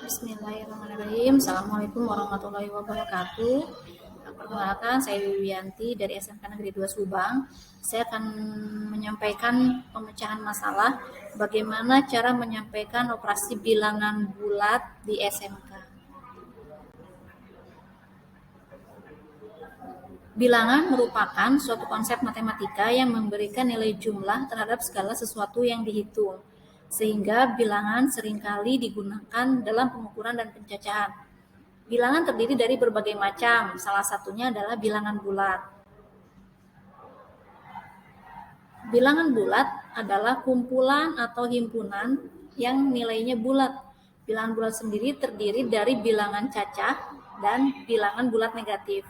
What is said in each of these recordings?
Bismillahirrahmanirrahim. Assalamualaikum warahmatullahi wabarakatuh. Perkenalkan, saya Wiwianti dari SMK Negeri 2 Subang. Saya akan menyampaikan pemecahan masalah bagaimana cara menyampaikan operasi bilangan bulat di SMK. Bilangan merupakan suatu konsep matematika yang memberikan nilai jumlah terhadap segala sesuatu yang dihitung, sehingga bilangan seringkali digunakan dalam pengukuran dan pencacahan. Bilangan terdiri dari berbagai macam, salah satunya adalah bilangan bulat. Bilangan bulat adalah kumpulan atau himpunan yang nilainya bulat. Bilangan bulat sendiri terdiri dari bilangan cacah dan bilangan bulat negatif.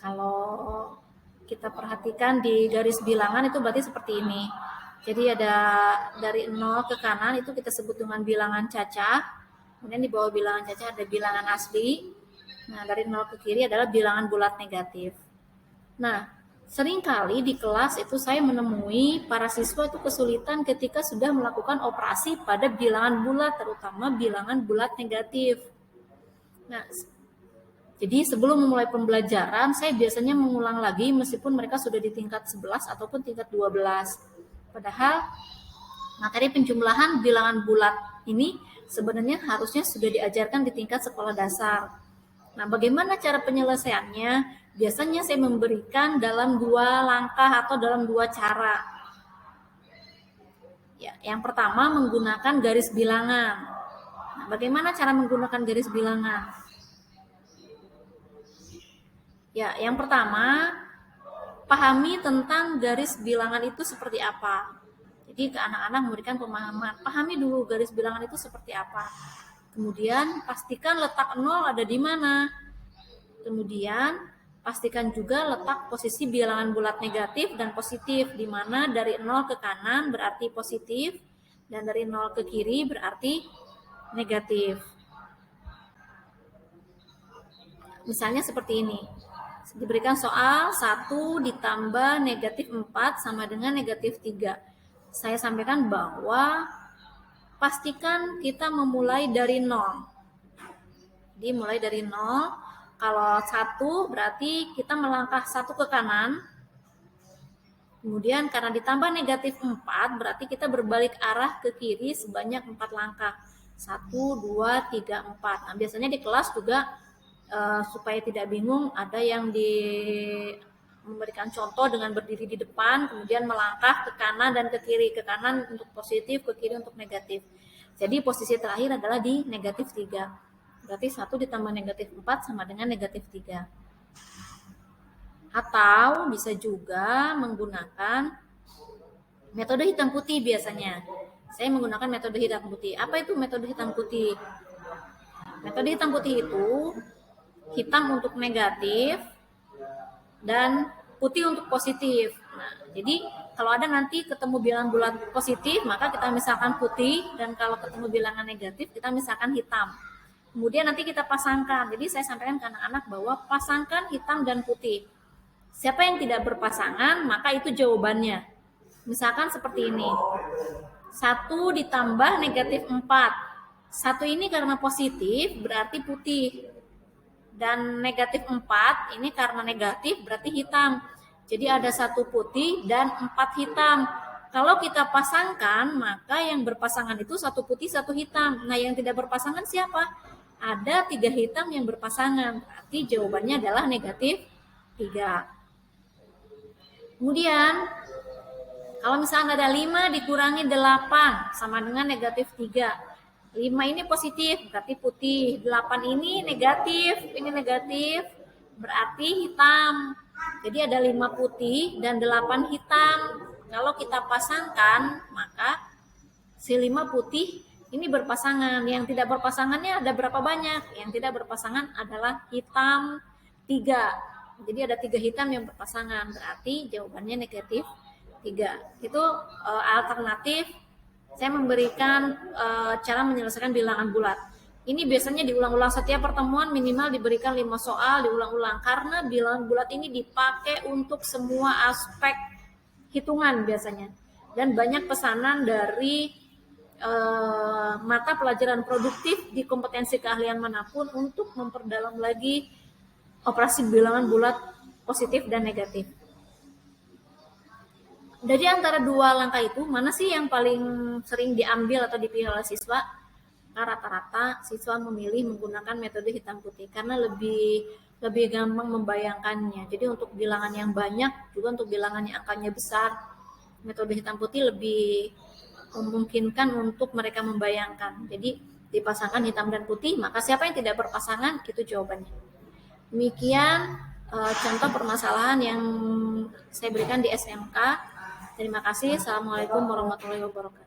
Kalau kita perhatikan di garis bilangan itu berarti seperti ini. Jadi ada dari 0 ke kanan itu kita sebut dengan bilangan cacah. Kemudian di bawah bilangan cacah ada bilangan asli. Nah, dari 0 ke kiri adalah bilangan bulat negatif. Nah, seringkali di kelas itu saya menemui para siswa itu kesulitan ketika sudah melakukan operasi pada bilangan bulat, terutama bilangan bulat negatif. Nah, jadi sebelum memulai pembelajaran, saya biasanya mengulang lagi meskipun mereka sudah di tingkat 11 ataupun tingkat 12. Padahal materi penjumlahan bilangan bulat ini sebenarnya harusnya sudah diajarkan di tingkat sekolah dasar. Nah, bagaimana cara penyelesaiannya? Biasanya saya memberikan dalam 2 langkah atau dalam 2 cara. Ya, yang pertama menggunakan garis bilangan. Nah, bagaimana cara menggunakan garis bilangan? Ya, yang pertama, pahami tentang garis bilangan itu seperti apa. Jadi ke anak-anak memberikan pemahaman, pahami dulu garis bilangan itu seperti apa. Kemudian pastikan letak 0 ada di mana. Kemudian pastikan juga letak posisi bilangan bulat negatif dan positif, di mana dari 0 ke kanan berarti positif dan dari 0 ke kiri berarti negatif. Misalnya seperti ini. Diberikan soal 1 ditambah negatif 4 sama dengan negatif 3. Saya sampaikan bahwa pastikan kita memulai dari 0. Jadi mulai dari 0. Kalau 1 berarti kita melangkah 1 ke kanan. Kemudian karena ditambah negatif 4 berarti kita berbalik arah ke kiri sebanyak 4 langkah. 1, 2, 3, 4. Nah, biasanya di kelas juga supaya tidak bingung, ada yang memberikan contoh dengan berdiri di depan, kemudian melangkah ke kanan dan ke kiri, ke kanan untuk positif, ke kiri untuk negatif. Jadi posisi terakhir adalah di negatif 3. Berarti 1 ditambah negatif 4 sama dengan negatif 3. Atau bisa juga menggunakan metode hitam putih biasanya. Saya menggunakan metode hitam putih. Apa itu metode hitam putih? Metode hitam putih itu hitam untuk negatif dan putih untuk positif. Nah, jadi kalau ada nanti ketemu bilangan bulat positif, maka kita misalkan putih, dan kalau ketemu bilangan negatif, kita misalkan hitam. Kemudian nanti kita pasangkan. Jadi saya sampaikan ke anak-anak bahwa pasangkan hitam dan putih. Siapa yang tidak berpasangan, maka itu jawabannya. Misalkan seperti ini. 1 ditambah negatif 4. 1 ini karena positif, berarti putih. Dan negatif 4 ini karena negatif berarti hitam. Jadi ada 1 putih dan 4 hitam. Kalau kita pasangkan, maka yang berpasangan itu 1 putih 1 hitam. Nah, yang tidak berpasangan siapa? Ada 3 hitam yang berpasangan. Berarti jawabannya adalah negatif 3. Kemudian kalau misalnya ada 5 dikurangi 8 sama dengan negatif 3. 5 ini positif, berarti putih. 8 ini negatif, berarti hitam. Jadi ada 5 putih dan 8 hitam. Kalau kita pasangkan, maka si 5 putih ini berpasangan. Yang tidak berpasangannya ada berapa banyak? Yang tidak berpasangan adalah hitam 3. Jadi ada 3 hitam yang berpasangan, berarti jawabannya negatif 3. Itu alternatif saya memberikan cara menyelesaikan bilangan bulat. Ini biasanya diulang-ulang setiap pertemuan, minimal diberikan 5 soal, diulang-ulang. Karena bilangan bulat ini dipakai untuk semua aspek hitungan biasanya. Dan banyak pesanan dari mata pelajaran produktif di kompetensi keahlian manapun untuk memperdalam lagi operasi bilangan bulat positif dan negatif. Dari antara dua langkah itu, mana sih yang paling sering diambil atau dipilih oleh siswa? Rata-rata siswa memilih menggunakan metode hitam putih karena lebih gampang membayangkannya. Jadi untuk bilangan yang banyak, juga untuk bilangan yang angkanya besar, metode hitam putih lebih memungkinkan untuk mereka membayangkan. Jadi dipasangkan hitam dan putih, maka siapa yang tidak berpasangan, itu jawabannya. Demikian contoh permasalahan yang saya berikan di SMK. Terima kasih. Assalamualaikum warahmatullahi wabarakatuh.